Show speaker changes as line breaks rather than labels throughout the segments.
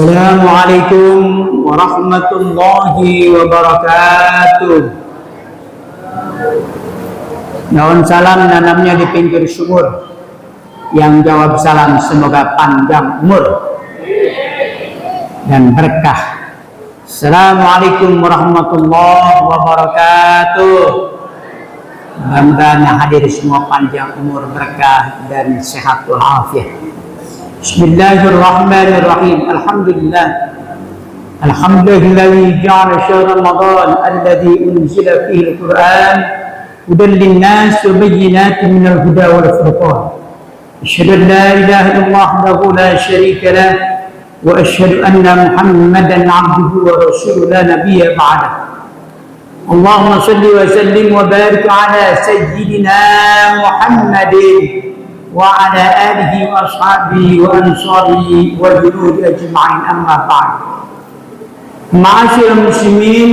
Assalamualaikum warahmatullahi wabarakatuh. Daun salam nanamnya di pinggir sumur. Yang jawab salam semoga panjang umur dan berkah. Assalamualaikum warahmatullahi wabarakatuh. Mudah-mudahan hadir semua panjang umur, berkah dan sehat walafiat. Bismillahirrahmanirrahim. Alhamdulillah. Alhamdulillahilladzi ja'ala syahr Ramadan alladzi unzila fihi al-Qur'an hudan lin-nas wa bayyinatin minal huda wal furqan. Asyhadu an la ilaha illallah wahdahu la syarika lah wa asyhadu anna Muhammadan 'abduhu wa rasuluhu la nabiyya ba'dahu. Allahumma shalli wa sallim wa barik ala sayyidina Muhammadin wa ala alihi wa ashabihi wa ansarihi wa junud ajma'in, amma ba'd. Ma'asyiral muslimin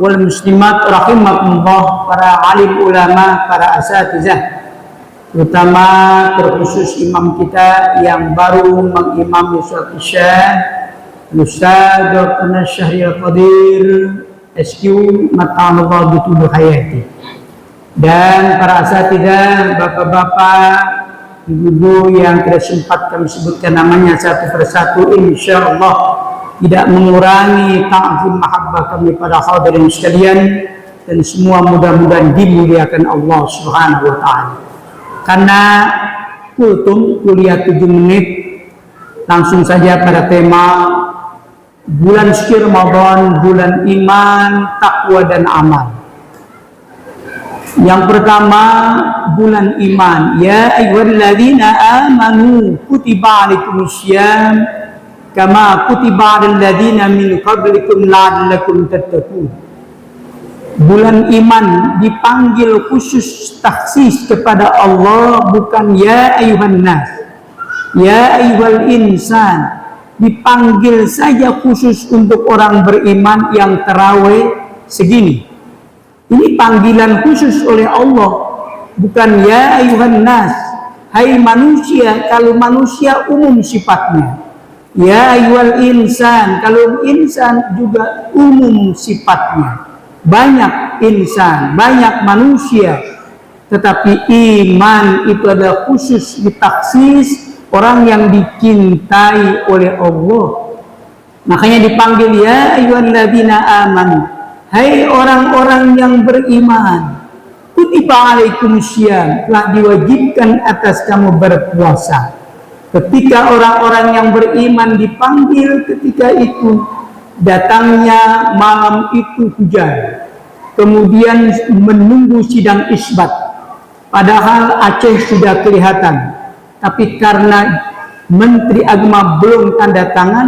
wal muslimat rahimakumullah, para alim ulama, para asatizah, terutama terkhusus imam kita yang baru mengimami salat Isya, Ustaz Dr. Syahril Qadir SQ mata'allah bitul hayati, dan para asatidzah, bapak-bapak, ibu-ibu yang tidak sempat kami sebutkan namanya satu persatu, insyaallah tidak mengurangi ta'zim mahabbah kami pada hadirin sekalian, dan semua mudah-mudahan dimuliakan Allah Subhanahu wa taala. Karena kultum kuliah 7 menit, langsung saja pada tema bulan suci Ramadan, bulan iman, takwa dan amal. Yang pertama, bulan iman. Ya ayyuhalladzina amanu kutiba alaikumussyam kama kutiba alal ladzina min qablikum la'allakum tattaqun. Bulan iman dipanggil khusus takhsis kepada Allah, bukan ya ayyuhan nas, ya ayyuhal insan. Dipanggil saja khusus untuk orang beriman yang tarawih segini. Ini panggilan khusus oleh Allah, bukan ya ayuhan nas, hai manusia. Kalau manusia umum sifatnya, ya ayuhal insan, kalau insan juga umum sifatnya. Banyak insan, banyak manusia, tetapi iman itu adalah khusus ditaksis orang yang dicintai oleh Allah. Makanya dipanggil ya ayyuhalladzina amanu, hai orang-orang yang beriman, kutiba alaikumussyam, telah diwajibkan atas kamu berpuasa. Ketika orang-orang yang beriman dipanggil, ketika itu datangnya malam itu hujan, kemudian menunggu sidang isbat, padahal Aceh sudah kelihatan, tapi karena Menteri Agama belum tanda tangan,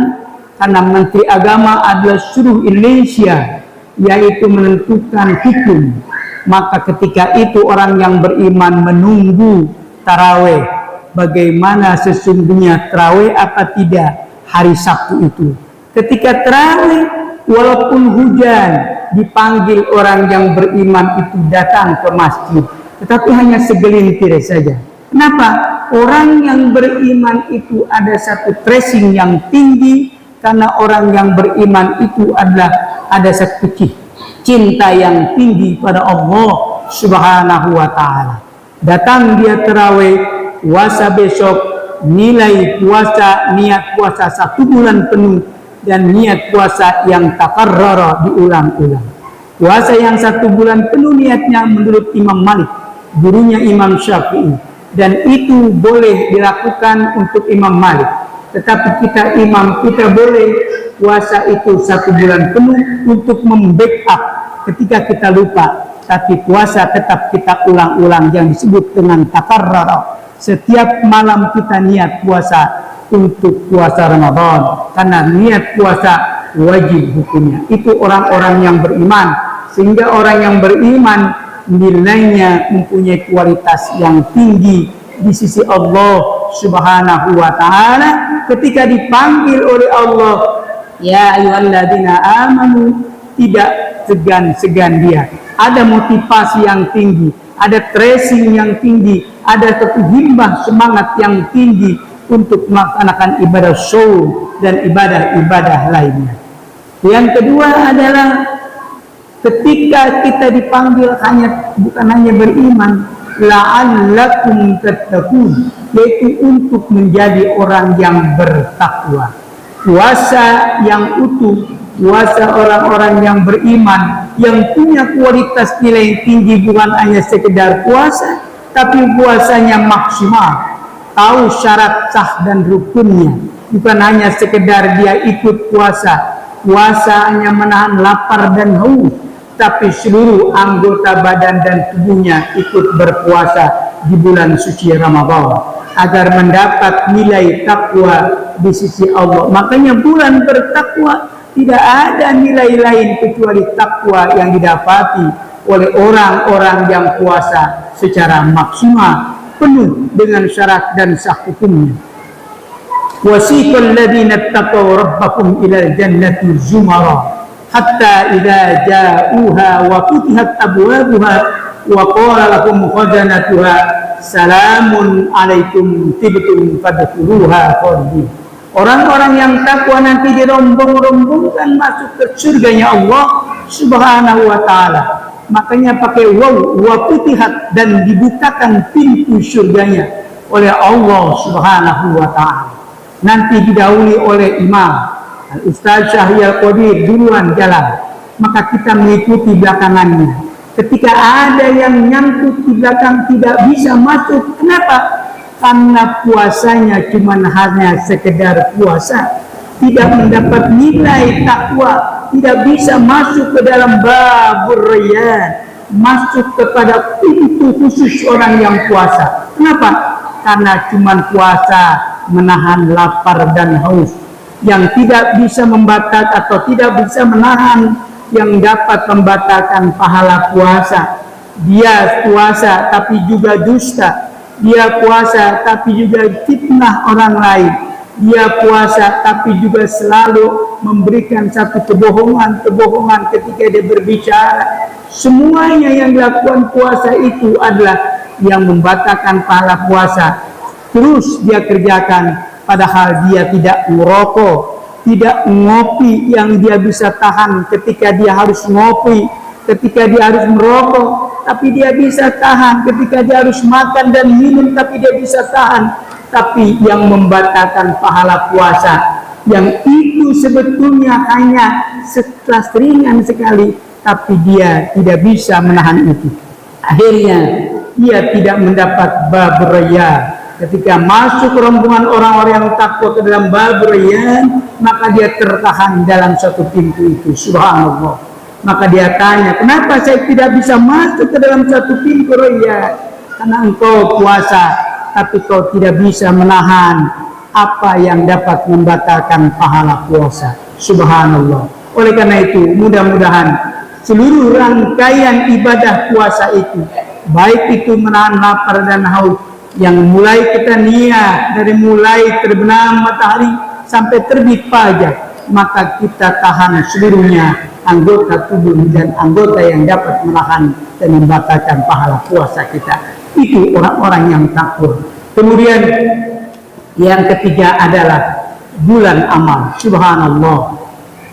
karena Menteri Agama adalah seluruh Indonesia, yaitu menentukan hukum, maka ketika itu orang yang beriman menunggu taraweh. Bagaimana sesungguhnya taraweh apa tidak hari Sabtu itu? Ketika taraweh, walaupun hujan, dipanggil orang yang beriman itu datang ke masjid, tetapi hanya segelintir saja. Kenapa? Orang yang beriman itu ada satu tracing yang tinggi, karena orang yang beriman itu adalah ada satu cinta yang tinggi pada Allah Subhanahu wa taala. Datang dia tarawih, puasa besok, nilai puasa, niat puasa 1 bulan penuh, dan niat puasa yang takarrara, diulang-ulang. Puasa yang 1 bulan penuh niatnya menurut Imam Malik, gurunya Imam Syafi'i, dan itu boleh dilakukan untuk Imam Malik. Tetapi kita boleh puasa itu 1 bulan penuh untuk membackup ketika kita lupa, tapi puasa tetap kita ulang-ulang yang disebut dengan takarrara. Setiap malam kita niat puasa untuk puasa Ramadan, karena niat puasa wajib hukumnya. Itu orang-orang yang beriman, sehingga orang yang beriman nilainya mempunyai kualitas yang tinggi di sisi Allah Subhanahu wa taala. Ketika dipanggil oleh Allah, ya ayyuhalladzina amanu, tidak segan-segan dia. Ada motivasi yang tinggi, ada tracing yang tinggi, ada satu himmah semangat yang tinggi untuk melaksanakan ibadah shaum dan ibadah-ibadah lainnya. Yang kedua adalah ketika kita dipanggil bukan hanya beriman, la'allakum tattaqun, yaitu untuk menjadi orang yang bertakwa. Puasa yang utuh, puasa orang-orang yang beriman, yang punya kualitas nilai tinggi, bukan hanya sekedar puasa, tapi puasanya maksimal, tahu syarat sah dan rukunnya, bukan hanya sekedar dia ikut puasa hanya menahan lapar dan haus, tapi seluruh anggota badan dan tubuhnya ikut berpuasa di bulan suci Ramadan agar mendapat nilai takwa di sisi Allah. Makanya bulan bertakwa, tidak ada nilai lain kecuali takwa yang didapati oleh orang-orang yang puasa secara maksimal, penuh dengan syarat dan sah hukumnya. Wasiqal ladzina taqaw rabbakum ilal jannati zumara hatta idza ja'uha wa futihat abwabuha wa qala lahum khazanatuha salamun alaikum tibtum fadkhuluha khalidin. Orang-orang yang takwa nanti dirombong-rombongkan masuk ke surganya Allah Subhanahu wa taala. Makanya pakai wa futihat, dan dibukakan pintu surganya oleh Allah Subhanahu wa taala. Nanti didahului oleh imam Al-Ustaz Syahriyal Qadir duluan jalan, maka kita mengikuti belakangannya. Ketika ada yang nyangkut di belakang tidak bisa masuk. Kenapa? Karena puasanya cuma hanya sekedar puasa, tidak mendapat nilai takwa, tidak bisa masuk ke dalam babur rayyan, masuk kepada pintu khusus orang yang puasa. Kenapa? Karena cuma puasa menahan lapar dan haus, yang tidak bisa membatalkan atau tidak bisa menahan, yang dapat membatalkan pahala puasa. Dia puasa tapi juga dusta, dia puasa tapi juga fitnah orang lain, dia puasa tapi juga selalu memberikan satu kebohongan ketika dia berbicara. Semuanya yang dilakukan puasa itu adalah yang membatalkan pahala puasa. Terus dia kerjakan, padahal dia tidak merokok, tidak ngopi yang dia bisa tahan ketika dia harus ngopi, ketika dia harus merokok, tapi dia bisa tahan. Ketika dia harus makan dan minum, tapi dia bisa tahan. Tapi yang membatalkan pahala puasa, yang itu sebetulnya hanya sekelas ringan sekali, tapi dia tidak bisa menahan itu. Akhirnya dia tidak mendapat babur rayyan. Ketika masuk rombongan orang-orang yang takwa ke dalam babur rayyan, maka dia tertahan dalam satu pintu itu. Subhanallah. Maka dia tanya, kenapa saya tidak bisa masuk ke dalam satu pintu rayyan? Karena engkau puasa, tapi kau tidak bisa menahan apa yang dapat membatalkan pahala puasa. Subhanallah. Oleh karena itu, mudah-mudahan seluruh rangkaian ibadah puasa itu, baik itu menahan lapar dan haus, yang mulai kita niat dari mulai terbenam matahari sampai terbit fajar, maka kita tahan seluruhnya anggota tubuh dan anggota yang dapat menahan dan membatalkan pahala puasa kita. Itu orang-orang yang takwa. Kemudian yang ketiga adalah bulan amal. Subhanallah.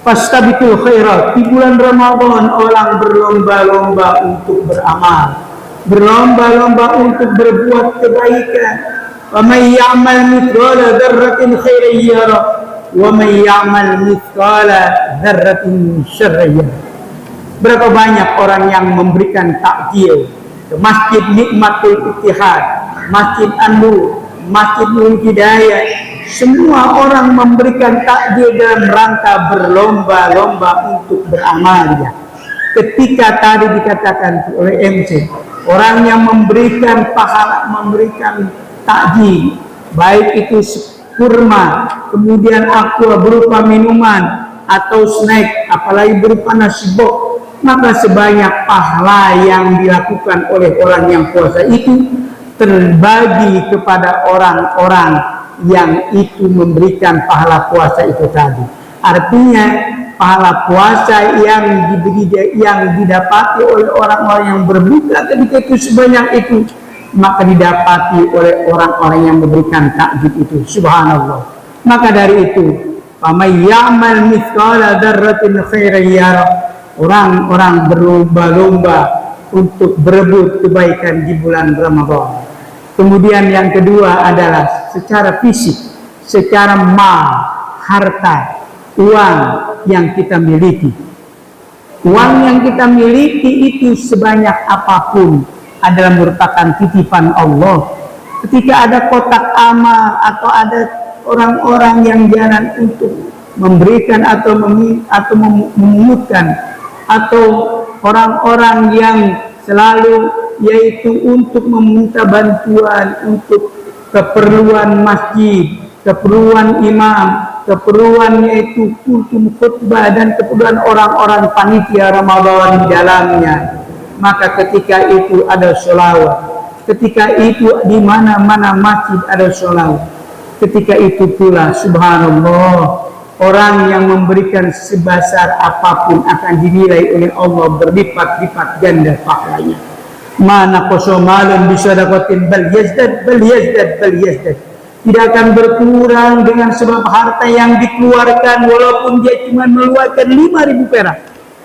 Fastabiqul khairat. Di bulan Ramadan orang berlomba-lomba untuk beramal, berlomba-lomba untuk berbuat kebaikan. Wa may ya'mal mithqala dzarratin khairan yarah wa may ya'mal mithqala dzarratin syarran yarah. Berapa banyak orang yang memberikan takjil ke Masjid Nikmatul Ittihad, Masjid An-Nur, Masjid Nurul Hidayah. Semua orang memberikan takjil dalam rangka berlomba-lomba untuk beramal. Ketika tadi dikatakan oleh MC, orang yang memberikan pahala, memberikan takjil, baik itu kurma, kemudian aqua berupa minuman atau snack, apalagi berupa nasi box, maka sebanyak pahala yang dilakukan oleh orang yang puasa itu terbagi kepada orang-orang yang itu memberikan pahala puasa itu tadi. Artinya pahala puasa yang didapati oleh orang-orang yang berbuka ketika itu sebanyak itu maka didapati oleh orang-orang yang memberikan takjub itu. Subhanallah. Maka dari itu, faman ya'mal mithqala dzarratin khairan yarah. Orang-orang berlomba-lomba untuk berebut kebaikan di bulan Ramadan. Kemudian yang kedua adalah secara fisik, secara mal, harta, uang yang kita miliki. Uang yang kita miliki itu sebanyak apapun adalah merupakan titipan Allah. Ketika ada kotak amal atau ada orang-orang yang jalan untuk memberikan atau memungutkan, atau orang-orang yang selalu yaitu untuk meminta bantuan untuk keperluan masjid, keperluan imam, keperluan yaitu kultum khutbah dan keperluan orang-orang panitia Ramadan di dalamnya, maka ketika itu ada sholawat, ketika itu di mana-mana masjid ada sholawat, ketika itu pula subhanallah, orang yang memberikan sebesar apapun akan dinilai oleh Allah berlipat-lipat ganda pahalanya. Mana kosomalun bisadaqatin bal yazdad. Tidak akan berkurang dengan sebab harta yang dikeluarkan, walaupun dia cuma mengeluarkan 5.000 perak,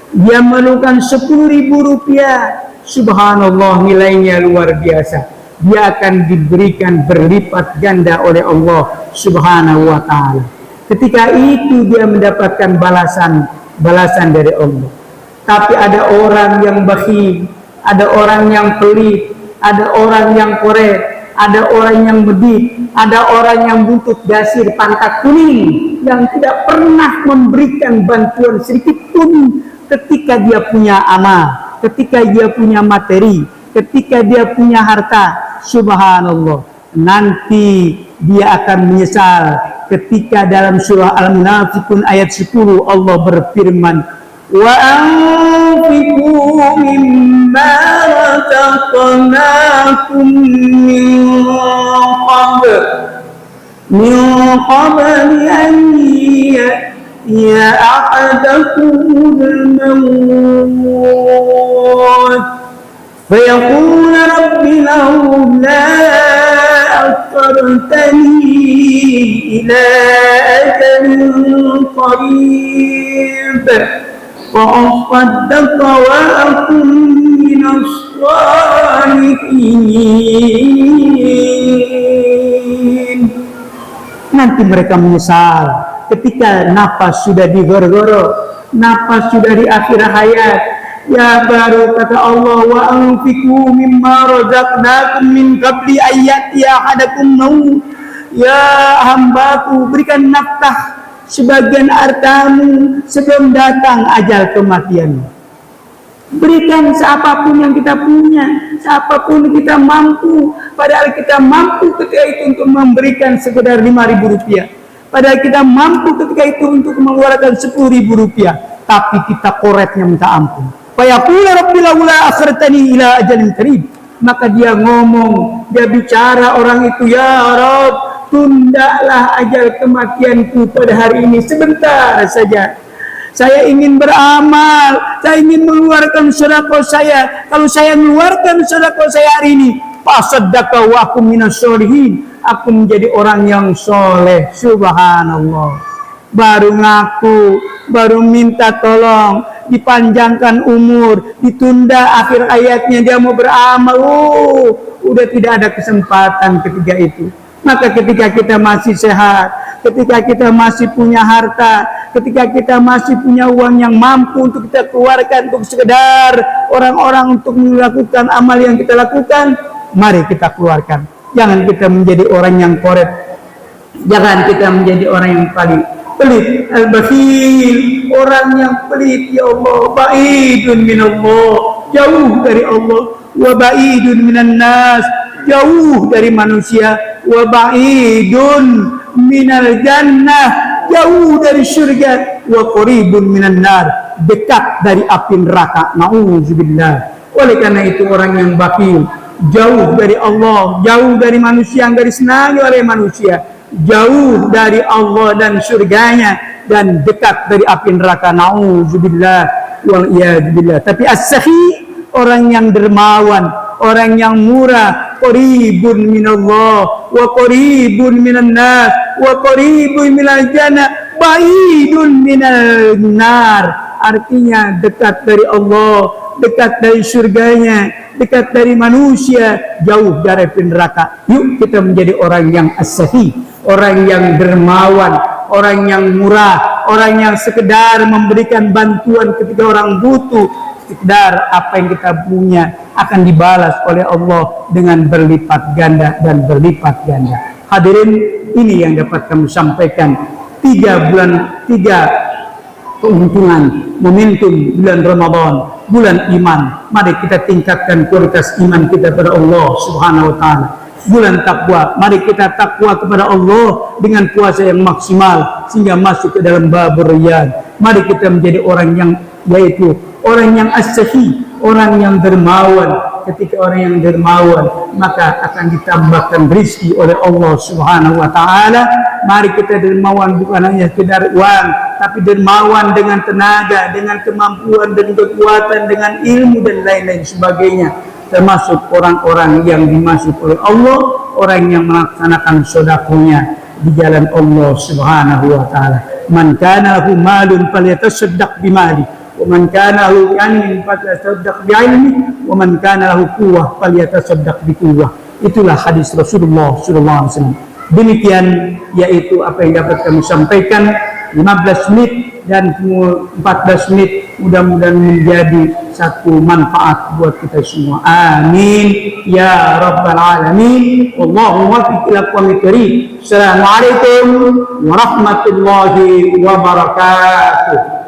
dia mengeluarkan 10.000 rupiah, subhanallah nilainya luar biasa. Dia akan diberikan berlipat ganda oleh Allah subhanahu wa ta'ala. Ketika itu dia mendapatkan balasan dari Allah. Tapi ada orang yang bakhil, ada orang yang pelit, ada orang yang koret, ada orang yang medit, ada orang yang buntut dasir pantat kuning, yang tidak pernah memberikan bantuan sedikit pun ketika dia punya amal, ketika dia punya materi, ketika dia punya harta. Subhanallah, nanti dia akan menyesal ketika dalam surah Al-Munafiqun ayat 10 Allah berfirman, wa anfiqu mimma razaqnakum min qabli an ya'tiya ahadakumul maut فيقول رب لولا أخرتني إلى أجل قريب فأصدق وأكن من الصالحين. Nanti mereka menyesal ketika nafas sudah di goro-goro, nafas sudah di akhir hayat. Ya baru kata Allah, wa anfiqu mimma razaqnakum min qabli ayyati ahadakum maut. Ya hambaku, berikan nafkah sebagian hartamu sebelum datang ajal kematian. Berikan seapapun yang kita punya, seapapun kita mampu. Padahal kita mampu ketika itu untuk memberikan sekedar 5.000 rupiah. Padahal kita mampu ketika itu untuk mengeluarkan 10.000 rupiah. Tapi kita koretnya minta ampun. Fayaqulu rabbi laula akhartani ila ajalin qarib. Maka dia ngomong, dia bicara orang itu, ya Rabb, tundalah ajal kematianku pada hari ini sebentar saja. Saya ingin beramal, saya ingin mengeluarkan sedekah saya. Kalau saya mengeluarkan sedekah saya hari ini, fasaddaqa wa akum minas sholihin, aku menjadi orang yang soleh. Subhanallah. Baru ngaku, baru minta tolong, dipanjangkan umur, ditunda akhir ayatnya dia mau beramal. Udah tidak ada kesempatan ketika itu. Maka ketika kita masih sehat, ketika kita masih punya harta, ketika kita masih punya uang yang mampu untuk kita keluarkan untuk sekedar orang-orang untuk melakukan amal yang kita lakukan, mari kita keluarkan. Jangan kita menjadi orang yang koret, jangan kita menjadi orang yang paling pelit, al-bakhil, orang yang pelit. Ya Allah, ba'idun minallah, jauh dari Allah, wa ba'idun minan nas, jauh dari manusia, wa ba'idun minal jannah, jauh dari surga, wa qaribun minan nar, dekat dari api neraka. Na'udzubillah. Oleh karena itu orang yang bakhil, jauh dari Allah, jauh dari manusia, yang dari senang oleh manusia, jauh dari Allah dan surganya, dan dekat dari api neraka. Na'udzubillah wal iyadzubillah. Tapi as-sakhi, orang yang dermawan, orang yang murah, qaribun minallah wa qaribun minan nas wa qaribun minal jannah baidun minal nar. Artinya dekat dari Allah, dekat dari surganya, dekat dari manusia, jauh dari neraka. Yuk kita menjadi orang yang as-safi, orang yang dermawan, orang yang murah, orang yang sekedar memberikan bantuan ketika orang butuh. Sekedar apa yang kita punya akan dibalas oleh Allah dengan berlipat ganda dan berlipat ganda. Hadirin, ini yang dapat kami sampaikan. 3 keuntungan momentum bulan Ramadan, bulan iman. Mari kita tingkatkan kualitas iman kita kepada Allah Subhanahu wa taala. Bulan takwa, mari kita takwa kepada Allah dengan puasa yang maksimal sehingga masuk ke dalam babur riyad. Mari kita menjadi orang yang, yaitu orang yang as-safi, orang yang dermawan. Ketika orang yang dermawan, maka akan ditambahkan rezeki oleh Allah Subhanahu wa taala. Mari kita dermawan bukan hanya sekedar uang, tapi dermawan dengan tenaga, dengan kemampuan dan kekuatan, dengan ilmu dan lain-lain sebagainya. Termasuk orang-orang yang dimaksud oleh Allah, orang yang melaksanakan sedekahnya di jalan Allah Subhanahu wa taala. Man kana lahu malun falyatasaddaq bimali, wa man kana lahu ilmin falyatasaddaq bi'ilmi, wa man kana lahu quwwah falyatasaddaq biquwwah. Itulah hadis Rasulullah sallallahu alaihi wasallam. Demikian yaitu apa yang dapat kami sampaikan. 15 menit dan 14 menit mudah-mudahan menjadi satu manfaat buat kita semua. Amin ya rabbal alamin. Wallahu muwaffiq ila aqwamit thoriq. Assalamualaikum warahmatullahi wabarakatuh.